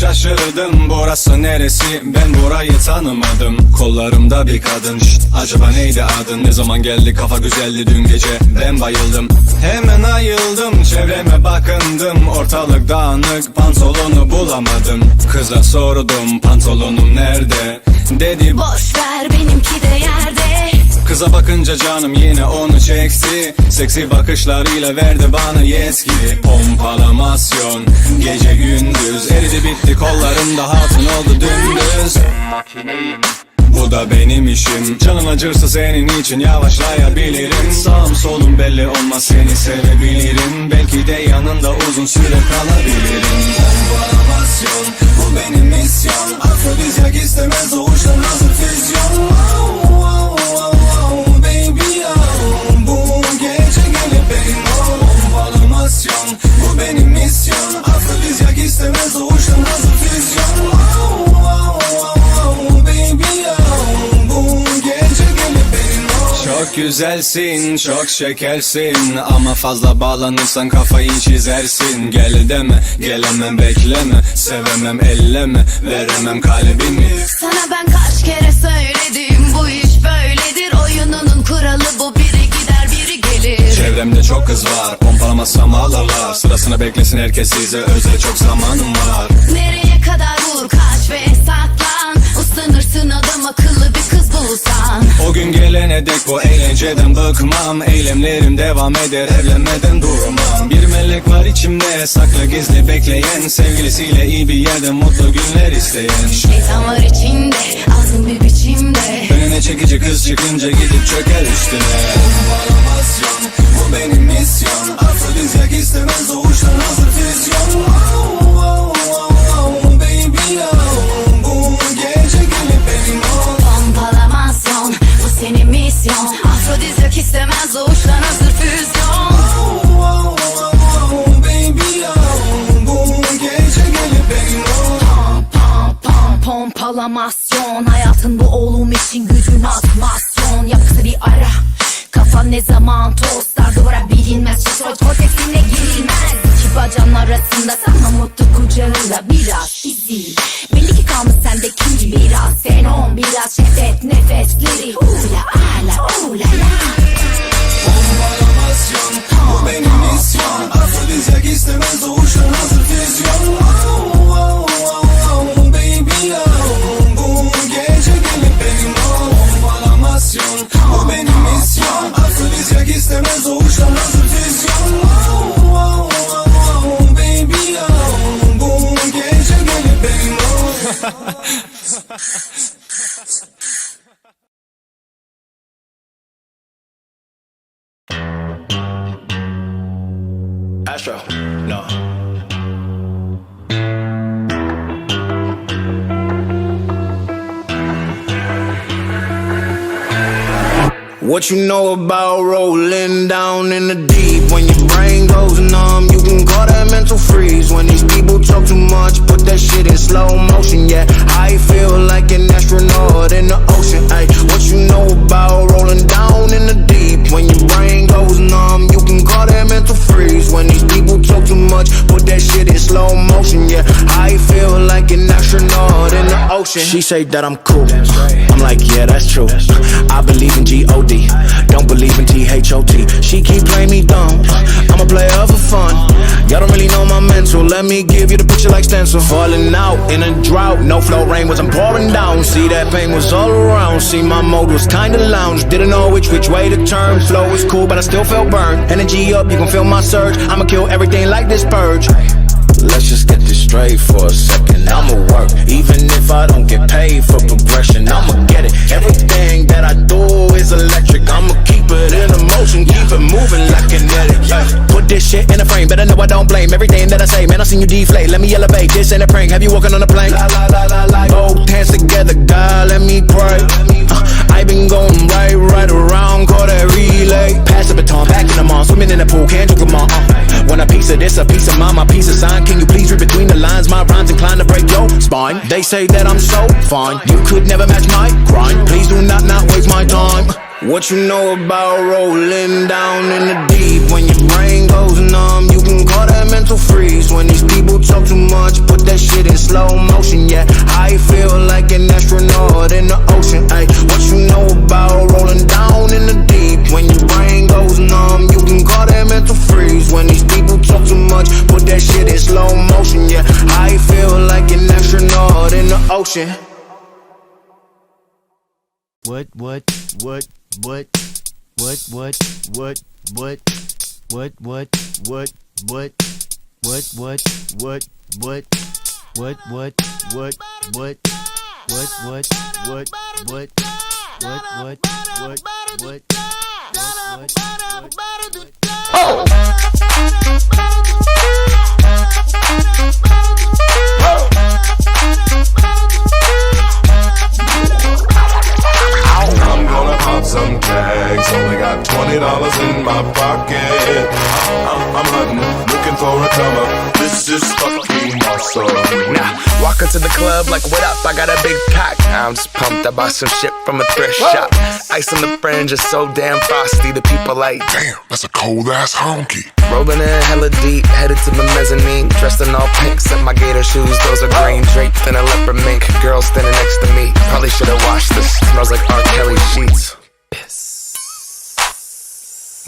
şaşırdım, burası neresi, ben burayı tanımadım. Kollarımda bir kadın, şşt, acaba neydi adın? Ne zaman geldi, kafa güzeldi dün gece, ben bayıldım. Hemen ayıldım, çevreme bakındım, ortalık dağınık, pantolonu bulamadım. Kıza sordum, pantolonum nerede? Dedi boş ver, benimki de yerde. Kıza bakınca canım yine onu çekti. Seksi bakışlarıyla verdi bana yetki. Pompalamasyon gece gündüz, eridi bitti kollarımda, hatun oldu dümdüz. Makineyim, bu da benim işim. Canın acırsa senin için yavaşlayabilirim. Sağım solum belli olmaz, seni sevebilirim. Belki de yanında uzun süre kalabilirim. Pompalamasyon, bu benim misyon. Afrodizyak istemez doğuştan hazır füzyon. Bu benim misyon. Afrodizyak istemez doğuştan hazır füzyon. Baby bu gece gelip benim ol. Çok güzelsin, çok şekersin, ama fazla bağlanırsan kafayı çizersin. Gel deme, gelemem, bekleme, sevemem, elleme, veremem kalbimi. Sana ben kaç kere söyledim, bu iş böyledir. Oyununun kuralı bu, biri gider biri gelir. Çevremde çok kız var, pompalamazsam ağlarlar. Sırasına beklesin herkes, size özel çok zamanım var. Nereye kadar vur, kaç ve saklan, uslanırsın adam akıllı bir kız bulsan. O gün gelene dek bu eğlenceden bıkmam. Eylemlerim devam eder, evlenmeden durmam. Bir melek var içimde, saklı gizli bekleyen, sevgilisiyle iyi bir yerde mutlu günler isteyen. Şeytan var içinde, azgın bir biçimde. Önüne çekici kız çıkınca gidip çöker üstüne. Pompalamasyon, bu benim misyon. Afrodizyak istemez doğuştan hazır füzyon. Baby bu gece gelip benim ol. Pompalamasyon, bu senin misyon. Afrodizyak istemez doğuştan hazır füzyon. Baby bu gece gelip benim ol. Pompalamasyon, hayatın bu oğlum için gücün atmasyon. Yap kısa bir ara, kafan ne zaman tostlar, duvara bilinmez şişoy korteksine girilmez. İki bacağın arasında sana mutlu kucağında biraz izi. Belli ki kalmış sende kim biraz sen on, biraz şehvet nefesleri. Ula ala ula la. Pompalamasyon, bu benim misyon. Afrodizyak istemez doğuştan hazır füzyon. Baby bu gece gelip benim ol. Pompalamasyon, bu benim misyon. Afrodizyak istemez doğuştan hazır füzyon. Baby bu gece gelip benim ol. Astro, no. What you know about rolling down in the deep? When your brain goes numb, you can call that mental freeze. When these people talk too much, put that shit in slow motion. Yeah, I feel like an astronaut in the ocean. Ay, what you know about rolling down in the deep? When your brain goes numb, you can call that mental freeze. When these people talk too much, put that shit in slow motion. Yeah, I feel like an astronaut in the ocean. She say that I'm cool, I'm like, yeah, that's true. I believe in G-O-D, don't believe in T-H-O-T. She keep playing me dumb, I'm a player for fun. Y'all don't really know my mental, let me give you the picture like stencil. Falling out in a drought, no flow, rain wasn't pouring down. See, that pain was all around, see, my mode was kinda lounge. Didn't know which way to turn, flow was cool but I still felt burned. Energy up, you can feel my surge, I'ma kill everything like this purge. Let's just get this straight for a second. I'ma work, even if I don't get paid for progression. I'ma get it, everything that I do is electric. I'ma keep it in motion, keep it moving like kinetic. Put this shit in a frame, better know I don't blame everything that I say. Man, I seen you deflate, let me elevate. This ain't a prank, have you walking on a plane? Both hands together, God, let me pray. I been going right around, call that relay. Pass the baton, back in the mall, swimming in the pool, can't drink them all. Want a piece of this, a piece of mine, my piece of sign. Can you please read between the lines? My rhymes inclined to break your spine. They say that I'm so fine, you could never match my grind. Please do not waste my time. What you know about rolling down in the deep? When your brain goes numb, you can call that mental freeze. When these people talk too much, put that shit in slow motion, yeah. I feel like an astronaut in the ocean, ayy. What you know about rolling down in the deep? When your brain goes numb, you can call that mental freeze. When these people talk too much, put that shit in slow motion, yeah. I feel like an astronaut in the ocean. What? I'm gonna pop some tags. Only got $20 in my pocket. I'm hunting, looking for a come up. This is fucking awesome. Nah, walk into the club like, what up? I got a big cock. I'm just pumped. I bought some shit from a thrift shop. Ice on the fringe is so damn frosty. The people like, Damn, that's a cold ass honky. rolling in hella deep, headed to the mezzanine. Dressed in all pink, set my gator shoes. Those are green, draped in a leopard mink. Girl standing next to me. Probably should've washed this. Smells like R. Kelly sheets.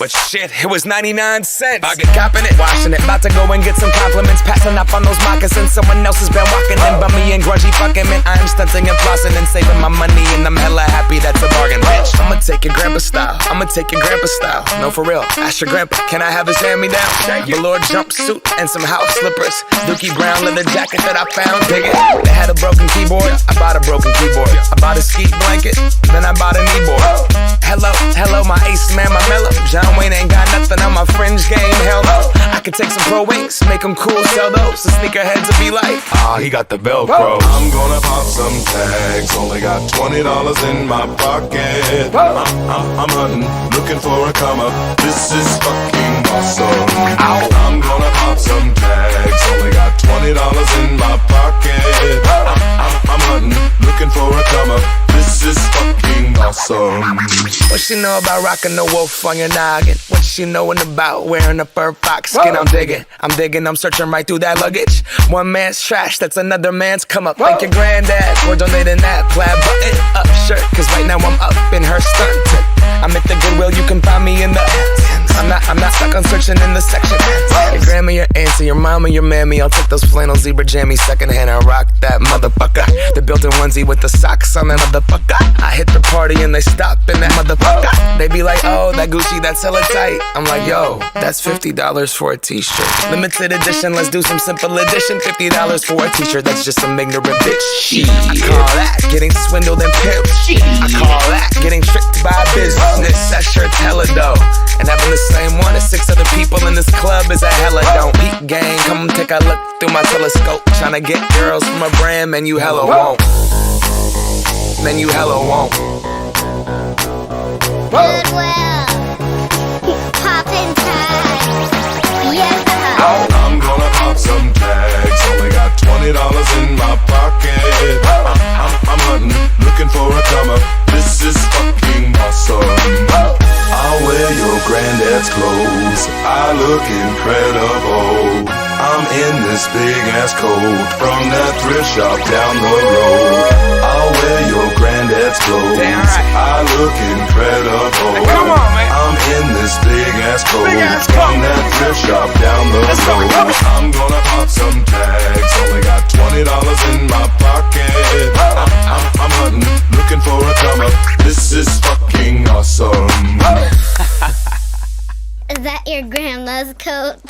But shit, it was 99 cents. I get copping it, washing it. About to go and get some compliments. Passing up on those moccasins. Someone else has been walking in by me and grungy fucking man. I am stunting and flossing and saving my money, and I'm hella happy that's a bargain, bitch. I'ma take your grandpa style. I'ma take your grandpa style. No, for real. Ask your grandpa, can I have his hand-me-down? Velour jumpsuit and some house slippers. Dookie brown leather jacket that I found. Dig it. They had a broken keyboard. I bought a broken keyboard. I bought a ski blanket. Then I bought a kneeboard. Hello, my ace man, my mellow. John Wayne ain't got nothing on my fringe game, hell no. I could take some pro wings, make them cool, sell those. The sneakerheads will be like, he got the Velcro. I'm gonna pop some tags. Only got $20 in my pocket. I'm hunting, looking for a come up. This is fucking awesome. I'm gonna pop some tags. Only got $20 in my pocket. I'm hunting, looking for a come up. This is fucking awesome. What she know about rocking the wolf on your noggin? What she knowin' about wearing a fur fox skin? I'm digging, I'm searching right through that luggage. One man's trash, that's another man's come up. Thank your granddad for donating that plaid button up shirt. Cause right now I'm up in her skirt. I'm at the Goodwill, you can find me in the I'm not stuck on searching in the section. Your grandma, your auntie, your mama, your mammy. I'll take those flannel zebra jammies secondhand and rock that motherfucker. The built-in onesie with the socks on that motherfucker. I hit the party and they stop in that motherfucker. They be like, oh, that Gucci, that's hella tight. I'm like, yo, that's $50 for a t-shirt. Limited edition, let's do some simple edition. $50 for a t-shirt, that's just some ignorant bitch. I call that getting swindled and pimped. I call that getting tricked by business. That shirt's hella dope. And having the same one as 6 other people in this club is a hella don't. Peep gang, come take a look through my telescope. Tryna get girls from a brand, man, you hella won't. Man, you hella won't. Goodwill, poppin' tags, yeah. I'm gonna pop some tags. Only got $20 in my pocket. I'm hunting, looking for a come up. This is fucking awesome. I'll wear your granddad's clothes. I look incredible. I'm in this big ass coat from that thrift shop down the road. I'll wear your granddad's clothes. I look incredible. Come on, man. I'm in this big ass coat from that thrift shop down the road. I'm gonna pop some tags. Only got $20 in my pocket. I'm hunting, looking for a come up. This is fucking awesome. Is that your grandma's coat?